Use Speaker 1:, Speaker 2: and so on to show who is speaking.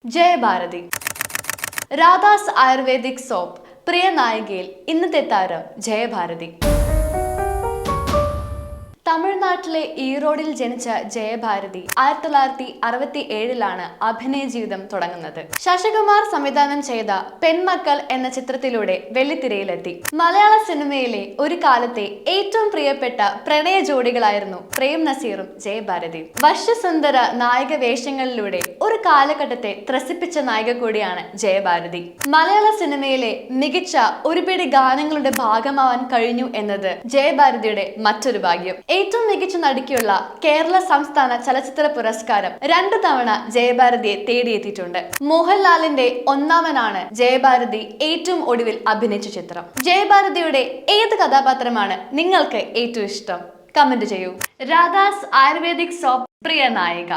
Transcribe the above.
Speaker 1: Jayabharathi. Radhas ayurvedic soap പ്രിയ നായികയിൽ ഇന്നത്തെ താരം ജയഭാരതി. തമിഴ്നാട്ടിലെ ഈറോഡിൽ ജനിച്ച ജയഭാരതി 1967 അഭിനയ ജീവിതം തുടങ്ങുന്നത്. ശശികുമാർ സംവിധാനം ചെയ്ത പെൺമക്കൾ എന്ന ചിത്രത്തിലൂടെ വെള്ളിത്തിരയിലെത്തി. മലയാള സിനിമയിലെ ഒരു കാലത്തെ ഏറ്റവും പ്രിയപ്പെട്ട പ്രണയ ജോഡികളായിരുന്നു പ്രേം നസീറും ജയഭാരതിയും. വശ്യസുന്ദര നായിക വേഷങ്ങളിലൂടെ ഒരു കാലഘട്ടത്തെ ത്രസിപ്പിച്ച നായിക കൂടിയാണ് ജയഭാരതി. മലയാള സിനിമയിലെ മികച്ച ഒരുപിടി ഗാനങ്ങളുടെ ഭാഗമാവാൻ കഴിഞ്ഞു എന്നത് ജയഭാരതിയുടെ മറ്റൊരു ഭാഗ്യം. ഏറ്റവും മികച്ച നടിക്കുള്ള കേരള സംസ്ഥാന ചലച്ചിത്ര പുരസ്കാരം 2 തവണ ജയഭാരതിയെ തേടിയെത്തിയിട്ടുണ്ട്. മോഹൻലാലിന്റെ ഒന്നാമനാണ് ജയഭാരതി ഏറ്റവും ഒടുവിൽ അഭിനയിച്ച ചിത്രം. ജയഭാരതിയുടെ ഏത് കഥാപാത്രമാണ് നിങ്ങൾക്ക് ഏറ്റവും ഇഷ്ടം? കമന്റ് ചെയ്യൂ. രാധാസ് ആയുർവേദിക് സോപ്പ് പ്രിയ നായിക.